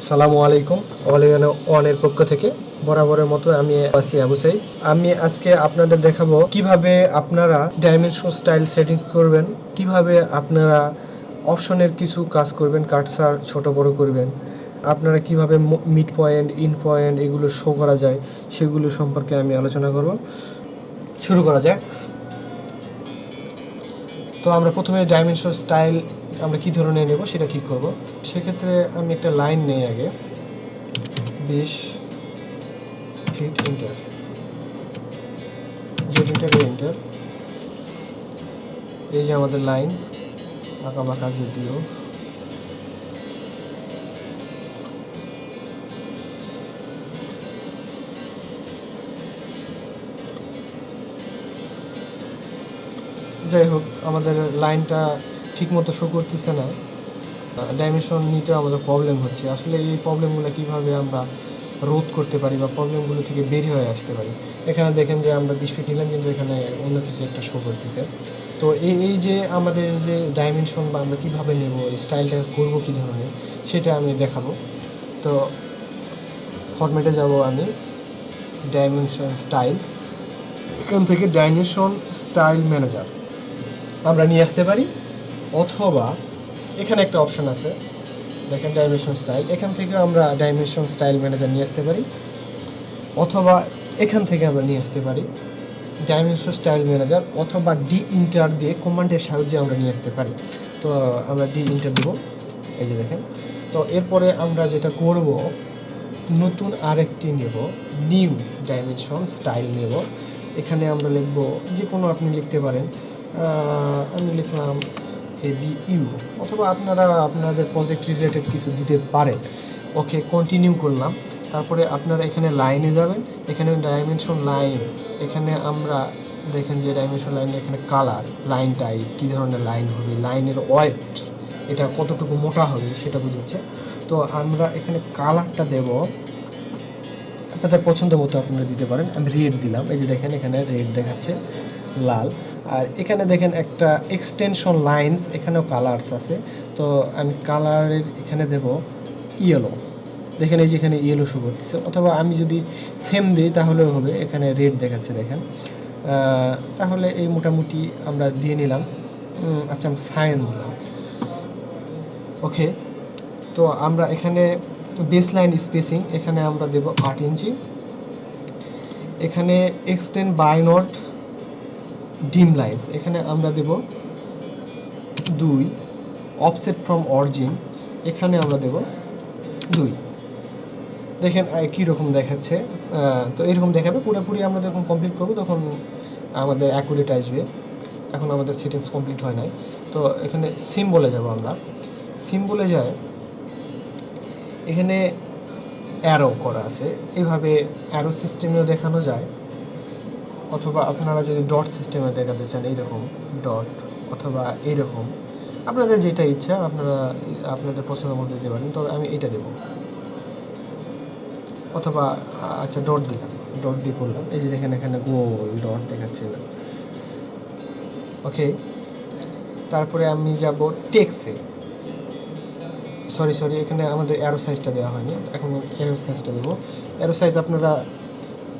সালামু আলাইকুম। All in ওয়ানের পক্ষ থেকে বরাবরের মতো আমি আছি আবু সাইদ। আমি আজকে আপনাদের দেখাবো কিভাবে আপনারা ডাইমেনশন স্টাইল সেটিংস করবেন, কিভাবে আপনারা অপশনের কিছু কাজ করবেন, কার্সার ছোট বড় করবেন, আপনারা কিভাবে মিড পয়েন্ট, ইন পয়েন্ট এগুলো শো করা যায় সেগুলো সম্পর্কে আমি আলোচনা করব। শুরু করা যাক। তো আমরা প্রথমে ডাইমেনশন স্টাইল আমরা কী ধরনের নেব সেটা ঠিক করব। সেক্ষেত্রে আমি একটা লাইন নেই আগে 20 ফিট ইন্টার, জেডিটারে ইন্টার। এই যে আমাদের লাইন আঁকাবাঁকা, যদিও যাই হোক, আমাদের লাইনটা ঠিকমতো শো করতেছে না, ডাইমেনশন নিতে আমাদের প্রবলেম হচ্ছে। আসলে এই প্রবলেমগুলো কীভাবে আমরা রোধ করতে পারি বা প্রবলেমগুলো থেকে বের হয়ে আসতে পারি। এখানে দেখেন যে আমরা 20 ফিট নিলাম, কিন্তু এখানে অন্য কিছু একটা শো করতেছে। তো এই যে আমাদের যে ডাইমেনশন বা আমরা কীভাবে নেব, এই স্টাইলটা করবো কী ধরনের, সেটা আমি দেখাবো। তো ফরম্যাটে যাব আমি, ডাইমেনশন স্টাইল, এখান থেকে ডাইমেনশন স্টাইল ম্যানেজার আমরা নিয়ে আসতে পারি, অথবা এখানে একটা অপশন আছে দেখেন ডাইমেনশন স্টাইল, এখান থেকে আমরা ডাইমেনশন স্টাইল ম্যানেজার নিয়ে আসতে পারি, অথবা এখান থেকে আমরা নিয়ে আসতে পারি ডাইমেনশন স্টাইল ম্যানেজার, অথবা ডি ইন্টার দিয়ে কমান্ডের সাহায্যে আমরা নিয়ে আসতে পারি। তো আমরা ডি ইন্টার দেবো, এই যে দেখেন। তো এরপরে আমরা যেটা করব, নতুন আরেকটি নেব, নিউ ডাইমেনশন স্টাইল নেব। এখানে আমরা লিখব, যে কোনো আপনি লিখতে পারেন, আমি লিখলাম ABU, অথবা আপনারা আপনাদের প্রজেক্ট রিলেটেড কিছু দিতে পারেন। ওকে, কন্টিনিউ করলাম। তারপরে আপনারা এখানে লাইনে যাবেন, এখানে ডাইমেনশন লাইন, এখানে আমরা দেখেন যে ডাইমেনশন লাইন, এখানে কালার, লাইন টাইপ, কী ধরনের লাইন হবে, লাইনের ওয়েট, এটা কতটুকু মোটা হবে সেটা বুঝাচ্ছে। তো আমরা এখানে কালারটা দেব আপনাদের পছন্দ মতো, আপনারা দিতে পারেন। আমি রেড দিলাম, এই যে দেখেন এখানে রেড দেখাচ্ছে, লাল। আর এখানে দেখেন একটা এক্সটেনশন লাইন্স, এখানেও কালার্স আছে। তো আমি কালারের এখানে দেব ইয়েলো, দেখেন এই যে এখানে ইয়েলো শো করতেছে। অথবা আমি যদি সেম দিই তাহলেও হবে, এখানে রেড দেখাচ্ছে দেখেন। তাহলে এই মোটামুটি আমরা দিয়ে নিলাম। আচ্ছা, আমি সাইন দিলাম। ওকে, তো আমরা এখানে বেসলাইন স্পেসিং, এখানে আমরা দেব 8 ইঞ্চি। এখানে এক্সটেন্ড বাই নট ডিম লাইন্স, এখানে আমরা দেব 2। অফসেট ফ্রম অরিজিন, এখানে আমরা দেব 2। দেখেন কীরকম দেখাচ্ছে। তো এরকম দেখাবে। পুরোপুরি আমরা যখন কমপ্লিট করব তখন আমাদের অ্যাকুরেট আসবে। এখন আমাদের সেটিংস কমপ্লিট হয় নাই। তো এখানে সিম্বলে যাব, আমরা সিম্বলে যাই, এখানে অ্যারো করা আছে, এইভাবে অ্যারো সিস্টেমেও দেখানো যায়, অথবা আপনারা যদি ডট সিস্টেমে দেখাতে চান এইরকম ডট, অথবা এইরকম, আপনাদের যেটা ইচ্ছা আপনারা আপনাদের পছন্দ মতো দিতে পারেন। তবে আমি এইটা দেবো, অথবা আচ্ছা ডট দিলাম, ডট দিয়ে করলাম। এই যে দেখেন এখানে গোল ডট দেখাচ্ছে না। ওকে, তারপরে আমি যাব টেক্সে, সরি এখানে আমাদের অ্যারো সাইজটা দেওয়া হয়নি, এখন অ্যারো সাইজটা দেবো। অ্যারো সাইজ আপনারা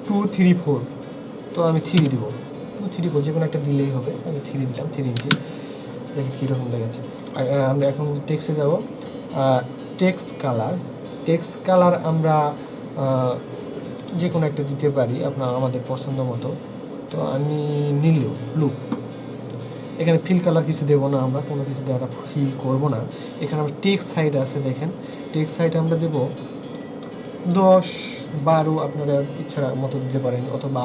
2, 3, 4, তো আমি 3 দিব, 2, 3, 4 যে কোনো একটা দিলেই হবে। আমি 3 দিলাম, 3 ইঞ্চি। দেখি কীরকম দেখাচ্ছে। আমরা এখন টেক্সে যাব, টেক্সট কালার আমরা যে কোনো একটা দিতে পারি আমাদের পছন্দ মতো। তো আমি নীল, ব্লু। এখানে ফিল কালার কিছু দেবো না, আমরা কোনো কিছু দ্বারা ফিল করবো না। এখানে আমরা টেক্সট সাইড আছে, দেখেন টেক্সট সাইড আমরা দেবো 10, 12, আপনারা ইচ্ছা মতো দিতে পারেন, অথবা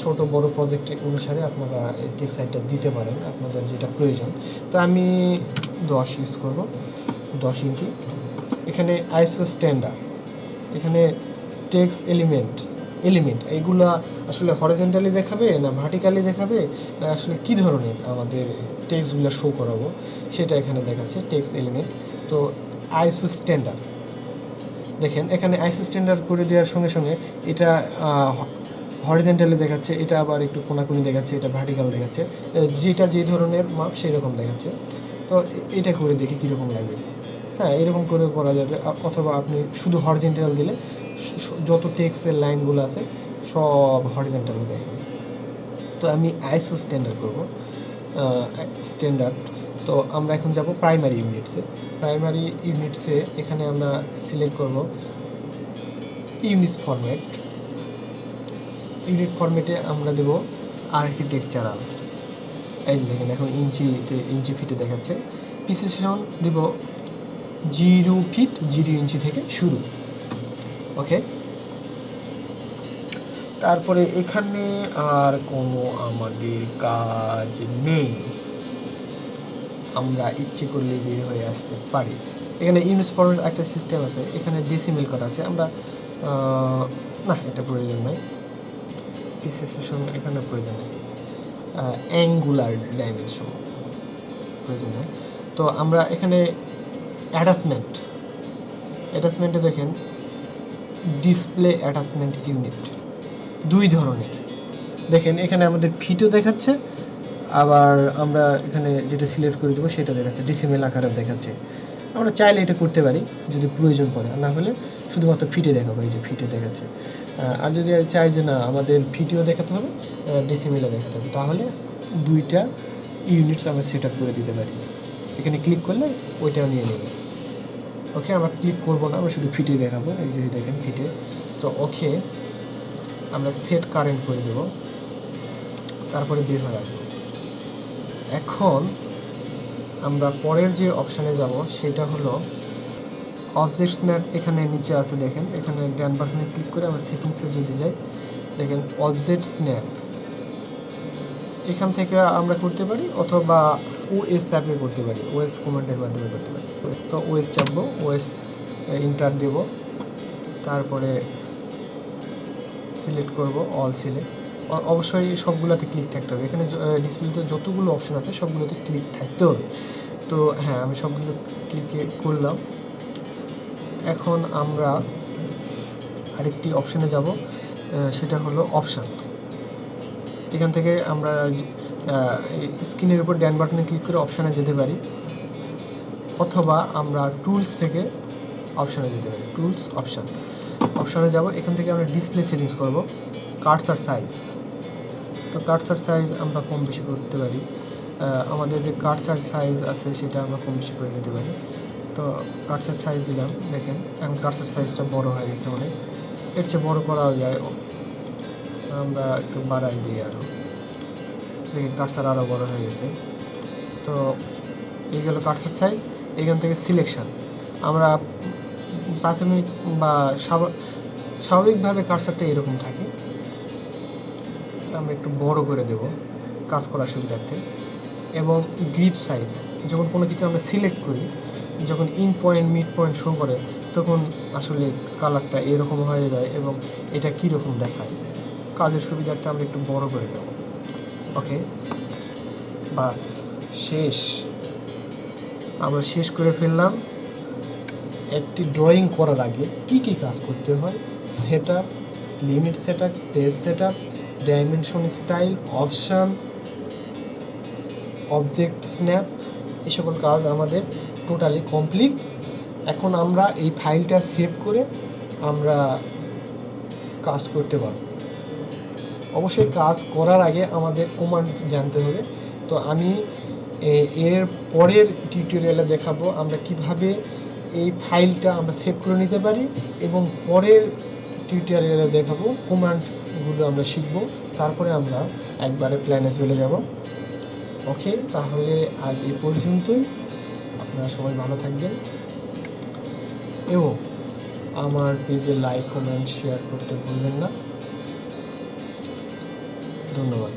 ছোট বড় প্রজেক্ট অনুসারে আপনারা এই টেক্সট সাইডটা দিতে পারেন, আপনাদের যেটা প্রয়োজন। তো আমি 10 ইউজ করব, 10 ইঞ্চি। এখানে আইসো স্ট্যান্ডার্ড, এখানে টেক্সট এলিমেন্ট এইগুলা আসলে হরিজন্টালি দেখাবে না ভার্টিক্যালি দেখাবে, না আসলে কী ধরনের আমাদের টেক্সটগুলো শো করাবো সেটা এখানে দেখাচ্ছে টেক্সট এলিমেন্ট। তো আইসো স্ট্যান্ডার্ড, দেখেন এখানে আইসো স্ট্যান্ডার্ড করে দেওয়ার সঙ্গে সঙ্গে এটা হরিজন্টালি দেখাচ্ছে, এটা আবার একটু কোনাকুনি দেখাচ্ছে, এটা ভার্টিক্যাল দেখাচ্ছে, যেটা যে ধরনের মাপ সেই রকম দেখাচ্ছে। তো এটা করে দেখি কীরকম লাগবে। হ্যাঁ, এরকম করে করা যাবে। অথবা আপনি শুধু হরিজন্টাল দিলে যত টেক্সটের লাইনগুলো আছে সব হরিজন্টালে দেখেন। তো আমি আইএসও স্ট্যান্ডার্ড করব, স্ট্যান্ডার্ড। তো আমরা এখন যাব প্রাইমারি ইউনিটসে। প্রাইমারি ইউনিটসে এখানে আমরা সিলেক্ট করব ইউনিট ফরম্যাট। ইউনিট ফরম্যাটে আমরা দেব আর্কিটেকচারাল। এই যে দেখেন এখন ইঞ্চি ফিটে দেখাচ্ছে। প্রিসিশন দেব 0 ফিট 0 ইঞ্চি থেকে শুরু। ওকে, তারপরে এখানে আর কোনো আমাদের কাজ নেই, আমরা ইচ্ছে করলে বের হয়ে আসতে পারি। এখানে ইউনিট ফরম্যাট একটা সিস্টেম আছে, এখানে ডেসিমেল করা আছে। আমরা না, এটা প্রয়োজন নাই। প্রিসিশন এখানে প্রয়োজন নেই। অ্যাঙ্গুলার ডাইমেনশন প্রয়োজন নেই। তো আমরা এখানে অ্যাটাচমেন্টে দেখেন ডিসপ্লে অ্যাটাচমেন্ট ইউনিট 2 ধরনের। দেখেন এখানে আমাদের ফিটও দেখাচ্ছে, আবার আমরা এখানে যেটা সিলেক্ট করে দেবো সেটা দেখাচ্ছে, ডেসিমেল আকারেও দেখাচ্ছে। আমরা চাইলে এটা করতে পারি যদি প্রয়োজন পড়ে, না হলে শুধুমাত্র ফিটে দেখাবো। এই যে ফিটে দেখাচ্ছে। আর যদি চাই যে না আমাদের ফিটেও দেখাতে হবে, ডেসিমেলও দেখাতে হবে, তাহলে 2টা ইউনিটস আমরা সেট আপ করে দিতে পারি। এখানে ক্লিক করলে ওইটাও নিয়ে নেবে। ওকে, আমরা ক্লিক করবো না, আমরা শুধু ফিটে দেখাবো। এই যে দেখেন ফিটে। তো ওকে, আমরা সেট কারেন্ট করে দেব, তারপরে বের হয়ে আসবো। এখন আমরা পরের যে অপশানে যাব সেটা হলো অবজেক্ট স্ন্যাপ। এখানে নিচে আছে দেখেন, এখানে ডান বাটনে ক্লিক করে আমরা সেটিংসে যদি যাই, দেখেন অবজেক্ট স্ন্যাপ। এখান থেকে আমরা করতে পারি, অথবা ওএস অ্যাপে করতে পারি, ওএস কমান্ডের মাধ্যমে করতে পারি। তো ওএস চাপবো, ওএস ইন্টার দেব, তারপরে সিলেক্ট করব অল সিলেক্ট। অবশ্যই সবগুলোতে ক্লিক থাকতে হবে। এখানে ডিসপ্লেতে যতগুলো অপশন আছে সবগুলোতে ক্লিক থাকতে হবে। তো হ্যাঁ, আমি সবগুলো ক্লিকে করলাম। এখন আমরা আরেকটি অপশানে যাব, সেটা হলো অপশান। এখান থেকে আমরা স্ক্রিনের উপর ডান বাটনে ক্লিক করে অপশানে যেতে পারি, অথবা আমরা টুলস থেকে অপশানে যেতে পারি। টুলস অপশানে যাব। এখান থেকে আমরা ডিসপ্লে সেটিংস করব, কার্সার সাইজ। তো কার্সার সাইজ আমরা কম বেশি করতে পারি। আমাদের যে কার্সার সাইজ আছে সেটা আমরা কম বেশি করে নিতে পারি। তো কার্সার সাইজ দিলাম, দেখেন এখন কার্সার সাইজটা বড় হয়ে গেছে অনেক। এর চেয়ে বড় করাও যায়, আমরা একটু বাড়াই দিই আরও। দেখেন কার্সার আরও বড় হয়ে গেছে। তো এই গেল কার্সার সাইজ। এখান থেকে সিলেকশান, আমরা প্রাথমিক বা স্বাভাবিকভাবে কার্সারটা এরকম থাকে, আমরা একটু বড় করে দেব কাজ করার সুবিধার্থে। এবং গ্রিপ সাইজ, যখন কোনো কিছু আমরা সিলেক্ট করি, যখন in point mid point show করে, তখন আসলে কালারটা এরকম হয়ে যায় এবং এটা কীরকম দেখায়, কাজের সুবিধার্থে আমরা একটু বড় করে দেব। ওকে, বাস শেষ, আমরা শেষ করে ফেললাম। একটি ড্রয়িং করার আগে কী কী কাজ করতে হয়, set up, limit set up, page set up, dimension, style, option, object snap, এই সকল কাজ আমাদের টোটালি কমপ্লিট। এখন আমরা এই ফাইলটা সেভ করে আমরা কাজ করতে পারব। অবশ্যই কাজ করার আগে আমাদের কমান্ড জানতে হবে। তো আমি এর পরের টিউটোরিয়ালে দেখাবো আমরা কিভাবে এই ফাইলটা আমরা সেভ করে নিতে পারি, এবং পরের টিউটোরিয়ালে দেখাবো কমান্ডগুলো আমরা শিখব, তারপরে আমরা একবারে প্ল্যানে চলে যাব। ওকে, তাহলে আজ এই পর্যন্তই। আপনারা সবাই ভালো থাকবেন এবং আমার পেজে লাইক, কমেন্ট, শেয়ার করতে ভুলবেন না। ধন্যবাদ।